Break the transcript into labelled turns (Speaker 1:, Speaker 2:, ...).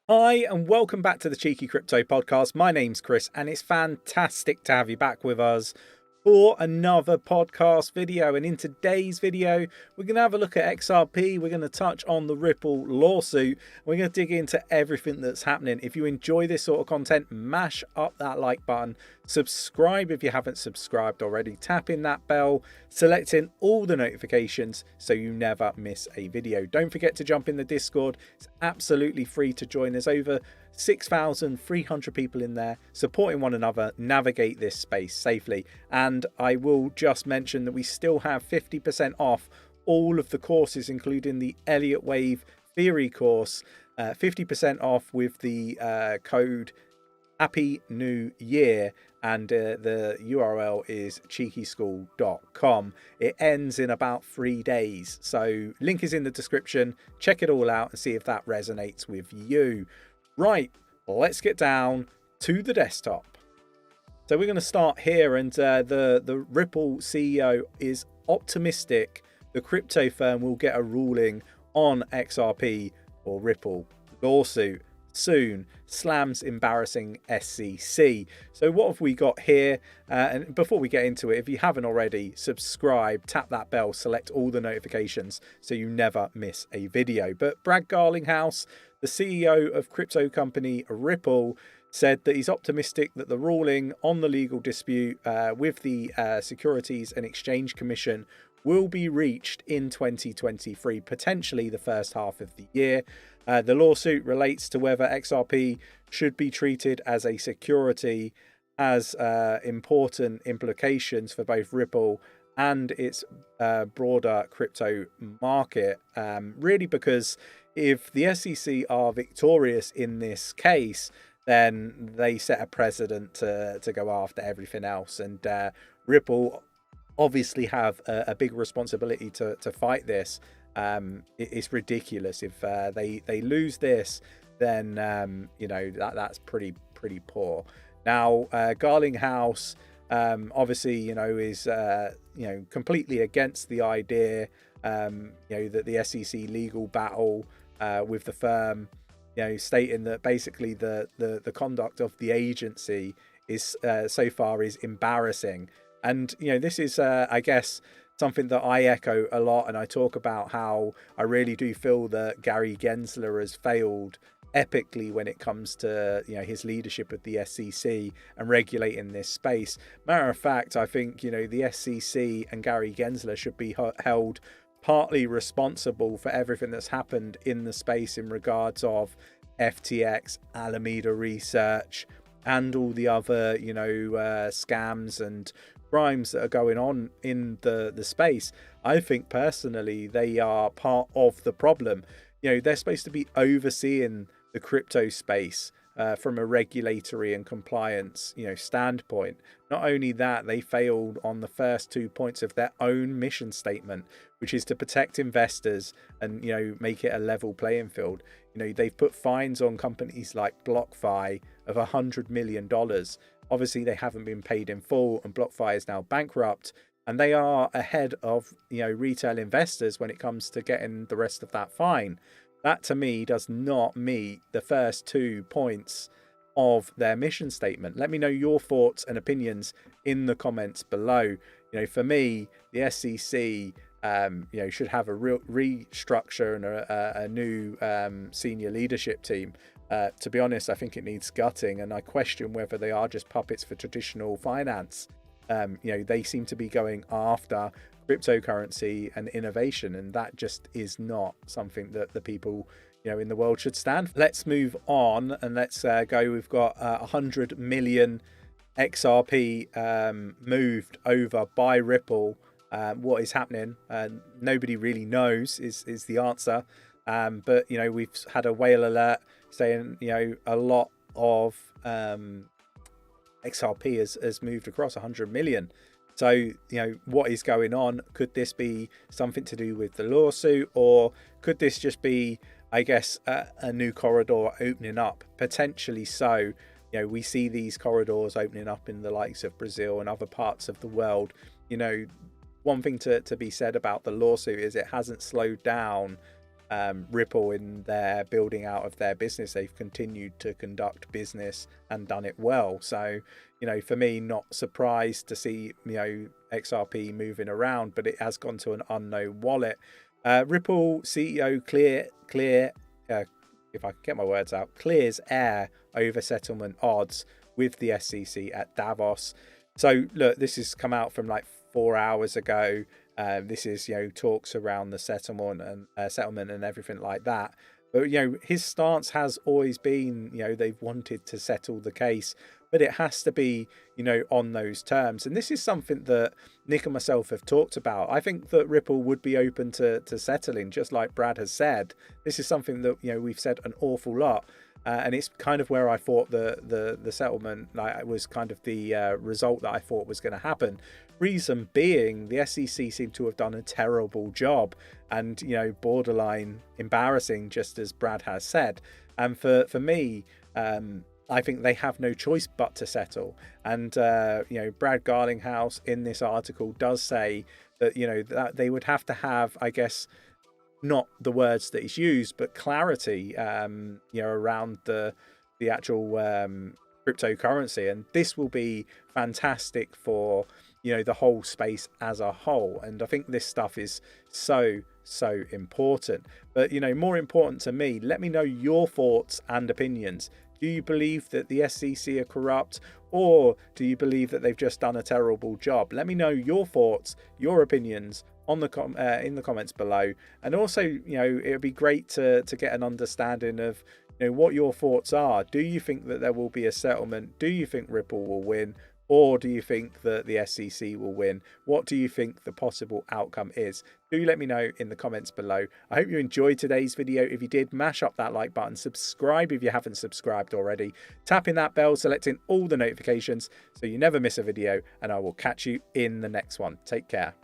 Speaker 1: Hi, and welcome back to the Cheeky Crypto Podcast. My name's Chris, and it's fantastic to have you back with us for another podcast video. And in today's video, we're going to have a look at XRP. We're going to touch on the Ripple lawsuit. We're going to dig into everything that's happening. If you enjoy this sort of content, mash up that like button. Subscribe if you haven't subscribed already. Tap in that bell, selecting all the notifications so you never miss a video. Don't forget to jump in the Discord. It's absolutely free to join. There's over 6,300 people in there supporting one another navigate this space safely. And I will just mention that we still have 50% off all of the courses, including the Elliott Wave theory course, 50% off with the code Happy New Year, and the URL is 𝗕𝗘𝗪𝗠𝗠𝗘𝗥𝗦.com. It ends in about 3 days, so link is in the description. Check it all out and see if that resonates with you. Right, let's get down to the desktop. So we're going to start here, and the Ripple CEO is optimistic the crypto firm will get a ruling on XRP or Ripple lawsuit soon. Slams embarrassing SEC. So what have we got here? And before we get into it, if you haven't already, subscribe, tap that bell, select all the notifications so you never miss a video. But Brad Garlinghouse, the CEO of crypto company Ripple, said that he's optimistic that the ruling on the legal dispute with the Securities and Exchange Commission will be reached in 2023, potentially the first half of the year. The lawsuit relates to whether XRP should be treated as a security, has important implications for both Ripple and its broader crypto market, really because if the SEC are victorious in this case, then they set a precedent to go after everything else. And Ripple obviously have a big responsibility to fight this. It's ridiculous if they lose this, then you know that's pretty poor. Now Garlinghouse obviously is completely against the idea that the SEC legal battle with the firm, stating that basically the conduct of the agency is so far is embarrassing. And this is I guess something that I echo a lot, and I talk about how I really do feel that Gary Gensler has failed epically when it comes to his leadership of the SEC and regulating this space. Matter of fact, I think the SEC and Gary Gensler should be held partly responsible for everything that's happened in the space in regards of FTX, Alameda Research, and all the other scams and crimes that are going on in the space. I think personally they are part of the problem. They're supposed to be overseeing the crypto space from a regulatory and compliance standpoint. Not only that, they failed on the first 2 points of their own mission statement, which is to protect investors and make it a level playing field. They've put fines on companies like BlockFi of $100 million. Obviously they haven't been paid in full, and BlockFi is now bankrupt, and they are ahead of retail investors when it comes to getting the rest of that fine. That to me does not meet the first 2 points of their mission statement. Let me know your thoughts and opinions in the comments below. For me, the SEC should have a real restructure and a new senior leadership team. To be honest, I think it needs gutting, and I question whether they are just puppets for traditional finance. They seem to be going after cryptocurrency and innovation, and that just is not something that the people in the world should stand for. Let's move on and let's go. We've got 100 million XRP moved over by Ripple. What is happening? Nobody really knows is the answer. But we've had a whale alert saying a lot of XRP has moved across 100 million. So what is going on? Could this be something to do with the lawsuit, or could this just be, I guess, a new corridor opening up? Potentially so. We see these corridors opening up in the likes of Brazil and other parts of the world. One thing to be said about the lawsuit is it hasn't slowed down Ripple in their building out of their business. They've continued to conduct business and done it well. So, you know, for me, not surprised to see, you know, XRP moving around, but it has gone to an unknown wallet. Ripple CEO if I can get my words out, clears air over settlement odds with the SEC at Davos. So look, this has come out from like 4 hours ago. This is, you know, talks around the settlement and everything like that. But, you know, his stance has always been, you know, they've wanted to settle the case, but it has to be, you know, on those terms. And this is something that Nick and myself have talked about. I think that Ripple would be open to settling, just like Brad has said. This is something that, you know, we've said an awful lot. And it's kind of where I thought the settlement was kind of the result that I thought was going to happen. Reason being, the SEC seemed to have done a terrible job and, you know, borderline embarrassing, just as Brad has said. And for me, I think they have no choice but to settle. And, you know, Brad Garlinghouse in this article does say that, you know, that they would have to have, I guess, not the words that he's used, but clarity, you know, around the actual cryptocurrency. And this will be fantastic for, you know, the whole space as a whole. And I think this stuff is so important. But, you know, more important to me, let me know your thoughts and opinions. Do you believe that the SEC are corrupt, or do you believe that they've just done a terrible job? Let me know your thoughts, your opinions on the in the comments below. And also, you know, it would be great to get an understanding of, you know, what your thoughts are. Do you think that there will be a settlement? Do you think Ripple will win? Or do you think that the SEC will win? What do you think the possible outcome is? Do let me know in the comments below. I hope you enjoyed today's video. If you did, mash up that like button, subscribe if you haven't subscribed already, tapping that bell, selecting all the notifications so you never miss a video, and I will catch you in the next one. Take care.